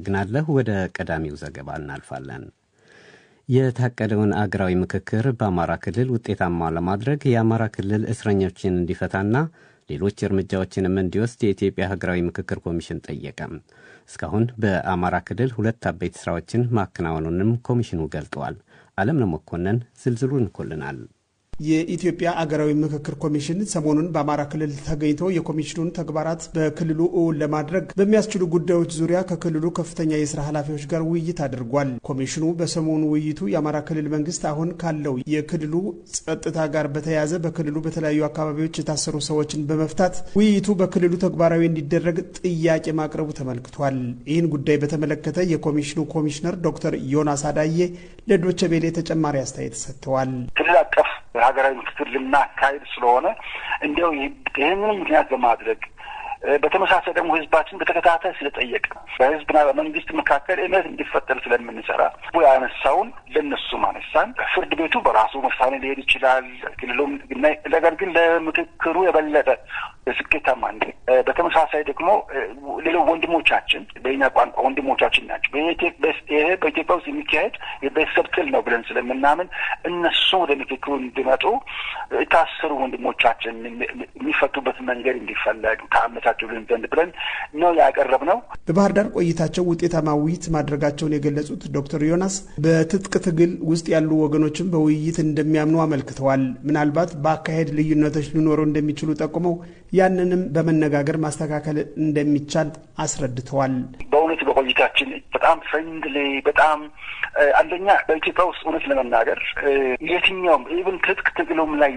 አመሰግናለሁ። ወደ ቀዳሚው ዘገባ እናልፋለን። የታቀደውን አገራዊ ምክክር በአማራ ክልል ውጤታማ ለማድረግ የአማራ ክልል እስረኞችን እንዲፈታና ሌሎች እርምጃዎችንም እንዲወስድ የኢትዮጵያ ሀገራዊ ምክክር ኮሚሽን ጠየቀ። እስካሁን በአማራ ክልል 2 አበይት ስራዎችን ማከናወኑንም ኮሚሽኑ ገልጠዋል። አለምነህ መኮንን ዝርዝሩን ልኮልናል። የኢትዮጵያ አገራዊ ምክክር ኮሚሽን ሰሞኑን በአማራ ክልል ተገኝቶ የኮሚሽኑን ተግባራት በክልሉ እውን ለማድረግ በሚያስችሉ ጉዳዮች ዙሪያ ከክልሉ ከፍተኛ የስራ ኃላፊዎች ጋር ውይይት አድርጓል። ኮሚሽኑ በሰሞኑ ውይይቱ የአማራ ክልል መንግስት አሁን ካለው የክልሉ ጸጥታ ጋር በተያያዘ በክልሉ በተለያዩ አካባቢዎች የታሰሩ ሰዎችን በመፍታት ውይይቱ በክልሉ ተግባራዊ እንዲደረግ ጥያቄ ማቅረቡ ተመልክቷል። ይህን ጉዳይ በተመለከተ የኮሚሽኑ ኮሚሽነር ዶክተር ዮናስ አዳዬ ለዶቼ ቬለ ተጨማሪ አስተያየት ሰጥተዋል። ሀገራዊ ምክክር ልናካሄድ ስለሆነ እንዲያው ይህንን ምክንያት በማድረግ በተመሳሳይ ደግሞ ህዝባችን በተከታታይ ስለጠየቀ በህዝብና በመንግስት መካከል እምነት እንዲፈጠር ስለምንሰራ ያነሳውን ለነሱ ማነሳን ፍርድ ቤቱ በራሱ ውሳኔ ሊሄድ ይችላል። ክልሉም ነገር ግን ለምክክሩ የበለጠ ስኬታማ እንደ በተመሳሳይ ደግሞ ሌሎች ወንድሞቻችን በእኛ ቋንቋ ወንድሞቻችን ናቸው። በኢትዮጵያ ውስጥ የሚካሄድ የቤተሰብ ጥል ነው ብለን ስለምናምን እነሱ ወደ ምክክሩ እንዲመጡ የታሰሩ ወንድሞቻችን የሚፈቱበት መንገድ እንዲፈለግ ከአመታቸው ዘንድ ብለን ነው ያቀረብነው። በባህር ዳር ቆይታቸው ውጤታማ ውይይት ማድረጋቸውን የገለጹት ዶክተር ዮናስ በትጥቅ ትግል ውስጥ ያሉ ወገኖችን በውይይት እንደሚያምኑ አመልክተዋል። ምናልባት በአካሄድ ልዩነቶች ሊኖሩ እንደሚችሉ ጠቁመው ያንንም በመነጋገር ማስተካከል እንደሚቻል አስረድተዋል። በእውነት በቆይታችን በጣም ፍሬንድሊ በጣም አንደኛ በኢትዮጵያ ውስጥ እውነት ለመናገር የትኛውም ኢቭን ትጥቅ ትግሉም ላይ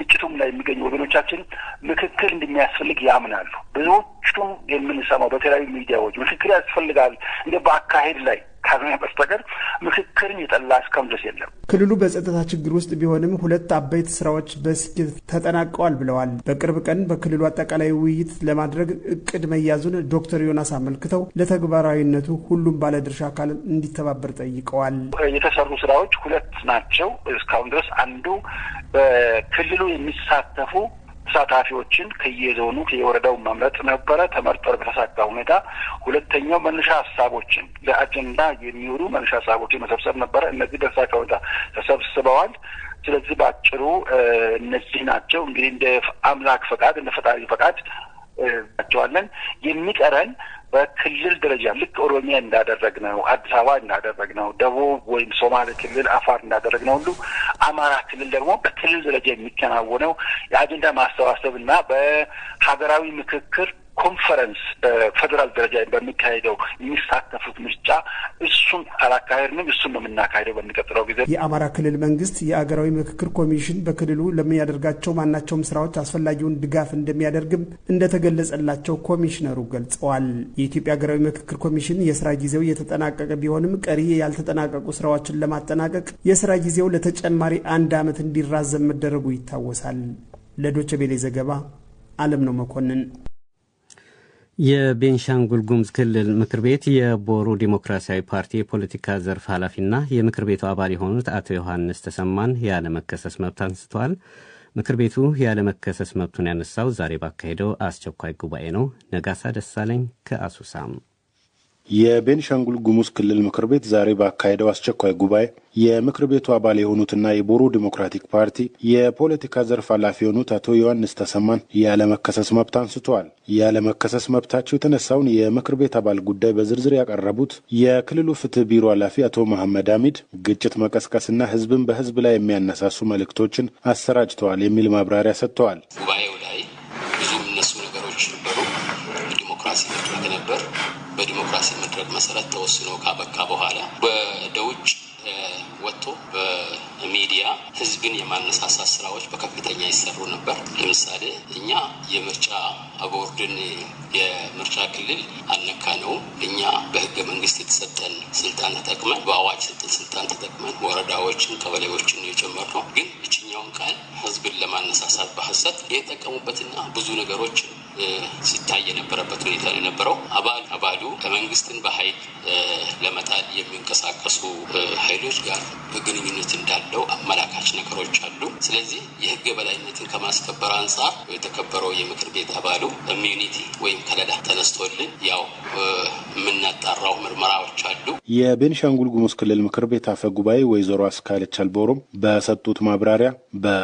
ግጭቱም ላይ የሚገኙ ወገኖቻችን ምክክር እንደሚያስፈልግ ያምናሉ። ብዙዎቹም የምንሰማው በተለያዩ ሚዲያዎች ምክክር ያስፈልጋል እንደ በአካሄድ ላይ ካልሆነ በስተቀር ምክክርን የጠላ እስካሁን ድረስ የለም። ክልሉ በጸጥታ ችግር ውስጥ ቢሆንም 2 አበይት ስራዎች በስኬት ተጠናቀዋል ብለዋል። በቅርብ ቀን በክልሉ አጠቃላይ ውይይት ለማድረግ እቅድ መያዙን ዶክተር ዮናስ አመልክተው ለተግባራዊነቱ ሁሉም ባለድርሻ አካል እንዲተባበር ጠይቀዋል። የተሰሩ ስራዎች 2 ናቸው እስካሁን ድረስ። አንዱ በክልሉ የሚሳተፉ ተሳታፊዎችን ከየዞኑ ከየወረዳው መምረጥ ነበረ። ተመርጠው በተሳካ ሁኔታ። ሁለተኛው መነሻ ሀሳቦችን ለአጀንዳ የሚውሉ መነሻ ሀሳቦችን መሰብሰብ ነበረ። እነዚህ በተሳካ ሁኔታ ተሰብስበዋል። ስለዚህ ባጭሩ እነዚህ ናቸው። እንግዲህ እንደ አምላክ ፈቃድ እንደ ፈጣሪ ፈቃድ ናቸዋለን። የሚቀረን በክልል ደረጃ ልክ ኦሮሚያ እንዳደረግነው፣ አዲስ አበባ እንዳደረግነው፣ ደቡብ ወይም ሶማሌ ክልል፣ አፋር እንዳደረግነው ሁሉ አማራ ክልል ደግሞ በክልል ደረጃ የሚከናወነው የአጀንዳ ማሰባሰብ እና በሀገራዊ ምክክር ኮንፈረንስ በፌደራል ደረጃ በሚካሄደው የሚሳተፉት ምርጫ እሱን አላካሄድንም። እሱን ነው የምናካሄደው በሚቀጥለው ጊዜ። የአማራ ክልል መንግስት የአገራዊ ምክክር ኮሚሽን በክልሉ ለሚያደርጋቸው ማናቸውም ስራዎች አስፈላጊውን ድጋፍ እንደሚያደርግም እንደተገለጸላቸው ኮሚሽነሩ ገልጸዋል። የኢትዮጵያ ሀገራዊ ምክክር ኮሚሽን የስራ ጊዜው የተጠናቀቀ ቢሆንም ቀሪ ያልተጠናቀቁ ስራዎችን ለማጠናቀቅ የስራ ጊዜው ለተጨማሪ 1 ዓመት እንዲራዘም መደረጉ ይታወሳል። ለዶቼ ቬለ ዘገባ አለምነህ መኮንን። የቤንሻንጉል ጉሙዝ ክልል ምክር ቤት የቦሮ ዲሞክራሲያዊ ፓርቲ የፖለቲካ ዘርፍ ኃላፊና የምክር ቤቱ አባል የሆኑት አቶ ዮሐንስ ተሰማን ያለመከሰስ መብት አንስተዋል። ምክር ቤቱ ያለመከሰስ መብቱን ያነሳው ዛሬ ባካሄደው አስቸኳይ ጉባኤ ነው። ነጋሳ ደሳለኝ ከአሱሳም። የቤንሻንጉል ጉሙዝ ክልል ምክር ቤት ዛሬ ባካሄደው አስቸኳይ ጉባኤ የምክር ቤቱ አባል የሆኑትና የቦሮ ዲሞክራቲክ ፓርቲ የፖለቲካ ዘርፍ ኃላፊ የሆኑት አቶ ዮሐንስ ተሰማን ያለመከሰስ መብት አንስተዋል። ያለመከሰስ መብታቸው የተነሳውን የምክር ቤት አባል ጉዳይ በዝርዝር ያቀረቡት የክልሉ ፍትህ ቢሮ ኃላፊ አቶ መሐመድ አሚድ ግጭት መቀስቀስና ህዝብን በህዝብ ላይ የሚያነሳሱ መልእክቶችን አሰራጭተዋል የሚል ማብራሪያ ሰጥተዋል። ጉባኤው ላይ ብዙ እነሱ ነገሮች ነበሩ። ዲሞክራሲ መድረክ ነበር። በዲሞክራሲ መድረክ መሰረት ተወስኖ ካበቃ በኋላ ወደ ውጭ ወጥቶ በሚዲያ ህዝብን የማነሳሳት ስራዎች በከፍተኛ ይሰሩ ነበር። ለምሳሌ እኛ የምርጫ ቦርድን የምርጫ ክልል አልነካነውም። እኛ በህገ መንግስት የተሰጠን ስልጣን ተጠቅመን በአዋጅ ስልጣን ተጠቅመን ወረዳዎችን፣ ቀበሌዎችን የጨመርነው ግን እችኛውን ቃል ህዝብን ለማነሳሳት በሐሰት የተጠቀሙበትና ብዙ ነገሮች ሲታይ የነበረበት ሁኔታ ነው የነበረው። አባሉ ከመንግስትን በኃይል ለመጣል የሚንቀሳቀሱ ኃይሎች ጋር ግንኙነት እንዳለው አመላካች ነገሮች አሉ። ስለዚህ የህግ የበላይነትን ከማስከበር አንጻር የተከበረው የምክር ቤት አባሉ ኢሚዩኒቲ ወይም ከለላ ተነስቶልን ያው የምናጣራው ምርመራዎች አሉ። የቤኒሻንጉል ጉሙዝ ክልል ምክር ቤት አፈ ጉባኤ ወይዘሮ አስካለች አልቦሮም በሰጡት ማብራሪያ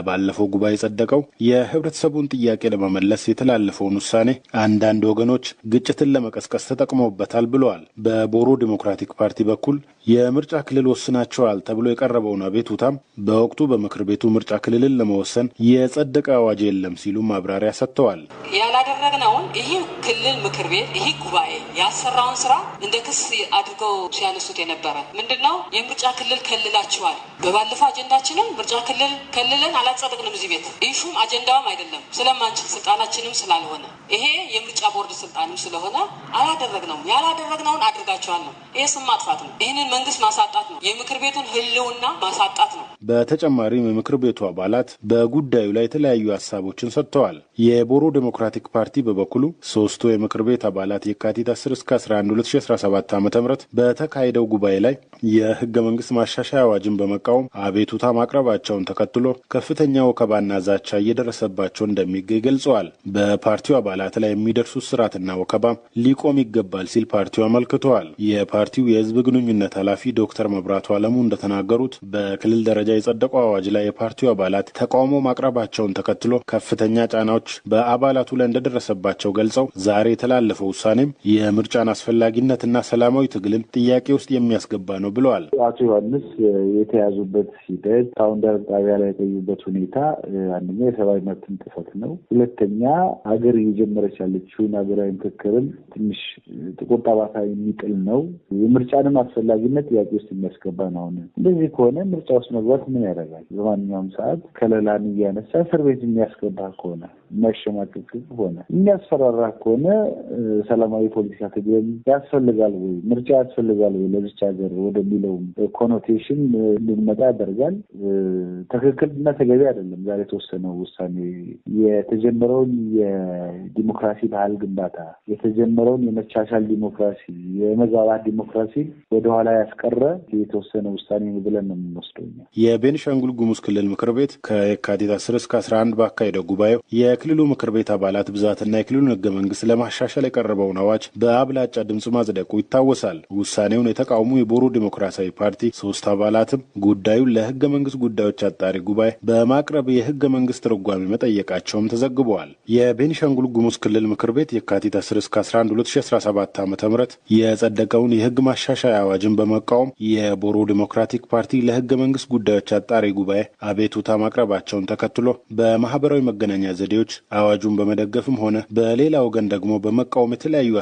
ባለፈው ጉባኤ ጸደቀው የህብረተሰቡን ጥያቄ ለመመለስ የተላለፈውን ውሳኔ አንዳንድ ወገኖች ግጭትን ለመቀስቀስ ተጠቅመውበታል ብለዋል። በቦሮ ዲሞክራቲክ ፓርቲ በኩል የምርጫ ክልል ወስናቸዋል ተብሎ የቀረበውን አቤቱታም በወቅቱ በምክር ቤቱ ምርጫ ክልልን ለመወሰን የጸደቀ አዋጅ የለም ሲሉ ማብራሪያ ሰጥተዋል። ያላደረግነውን ይህ ክልል ምክር ቤት ይህ ጉባኤ ያሰራውን ስራ እንደ ክስ አድርገው ሲያነሱት የነበረ ምንድነው? የምርጫ ክልል ከልላቸዋል። በባለፈው አጀንዳችንም ምርጫ ክልል ከልለን አላጸደቅንም። እዚህ ቤት ኢሹም አጀንዳውም አይደለም ስለማንችል ስልጣናችንም ስላልሆነ ይሄ የምርጫ ቦርድ ስልጣንም ስለሆነ አላደረግነውም። ያላደረግነውን አድርጋቸዋል ነው። ይሄ ስም ማጥፋት ነው። ይህንን መንግስት ማሳጣት ነው። የምክር ቤቱን ህልውና ማሳጣት ነው። በተጨማሪም የምክር ቤቱ አባላት በጉዳዩ ላይ የተለያዩ ሀሳቦችን ሰጥተዋል። የቦሮ ዴሞክራቲክ ፓርቲ በበኩሉ ሶስቱ የምክር ቤት አባላት የካቲት 10 እስከ 11 2017 ዓ.ም በተካሄደው ጉባኤ ላይ የህገ መንግስት ማሻሻያ አዋጅን በመቃወም አቤቱታ ማቅረባቸውን ተከትሎ ከፍተኛ ወከባና ዛቻ እየደረሰባቸው እንደሚገኝ ገልጸዋል። በፓርቲው አባላት ላይ የሚደርሱ ስራትና ወከባም ሊቆም ይገባል ሲል ፓርቲው አመልክተዋል። የፓርቲው የህዝብ ግንኙነት ኃላፊ ዶክተር መብራቱ አለሙ እንደተናገሩት በክልል ደረጃ የጸደቀው አዋጅ ላይ የፓርቲው አባላት ተቃውሞ ማቅረባቸውን ተከትሎ ከፍተኛ ጫናዎች በአባላቱ ላይ እንደደረሰባቸው ገልጸው ዛሬ የተላለፈው ውሳኔም የምርጫን አስፈላጊነትና ሰላማዊ ትግልን ጥያቄ ውስጥ የሚያስገባ ነው ብለዋል። አቶ ዮሐንስ የተያዙበት ሂደት ካውንደር ጣቢያ ላይ የቆዩበት ሁኔታ አንደኛ የሰብአዊ መብትን ጥሰት ነው። ሁለተኛ ሀገር እየጀመረች ያለችውን ሀገራዊ ምክክርን ትንሽ ጥቁር ጠባሳ የሚጥል ነው። የምርጫንም አስፈላጊነት ጥያቄ ውስጥ የሚያስገባ ነው። አሁን እንደዚህ ከሆነ ምርጫ ውስጥ መግባት ምን ያደርጋል? በማንኛውም ሰዓት ከለላን እያነሳ እስር ቤት የሚያስገባ ከሆነ የሚያሸማቅቅ ከሆነ የሚያስፈራራ ከሆነ ሰላማዊ ፖለቲካ ትግል ያስፈልጋል ወይ ምርጫ ያስፈልጋል ወይ ለዚች ሀገር ወደሚለው ኮኖቴሽን እንድንመጣ ያደርጋል። ትክክልና ተገቢ አይደለም። ዛሬ የተወሰነው ውሳኔ የተጀመረውን የዲሞክራሲ ባህል ግንባታ የተጀመረውን የመቻቻል ዲሞክራሲ የመግባባት ዲሞክራሲ ወደኋላ ያስቀረ የተወሰነ ውሳኔ ብለን ነው የምንወስደው። የቤኒሻንጉል ጉሙዝ ክልል ምክር ቤት ከየካቲት 10 እስከ 11 ባካሄደው ጉባኤው የክልሉ ምክር ቤት አባላት ብዛትና የክልሉን ህገ መንግስት ለማሻሻል የቀረበውን አዋጅ በአብላጫ ድምጽ ማጽደቁ ይታወሳል። ውሳኔውን የተቃውሙ የቦሮ ዲሞክራሲያዊ ፓርቲ 3 አባላትም ጉዳዩን ለህገ መንግስት ጉዳዮች አጣሪ ጉባኤ በማቅረብ የህገ መንግስት ትርጓሜ መጠየቃቸውም ተዘግበዋል። የቤኒሻንጉል ጉሙዝ ክልል ምክር ቤት የካቲት 10 እስከ 11 2017 ዓ.ም የጸደቀውን የህግ ማሻሻያ አዋጅን በመቃወም የቦሮ ዲሞክራቲክ ፓርቲ ለህገ መንግስት ጉዳዮች አጣሪ ጉባኤ አቤቱታ ማቅረባቸውን ተከትሎ በማህበራዊ መገናኛ ዘዴዎች አዋጁን በመደገፍም ሆነ በሌላ ወገን ደግሞ በመቃወም የተለያዩ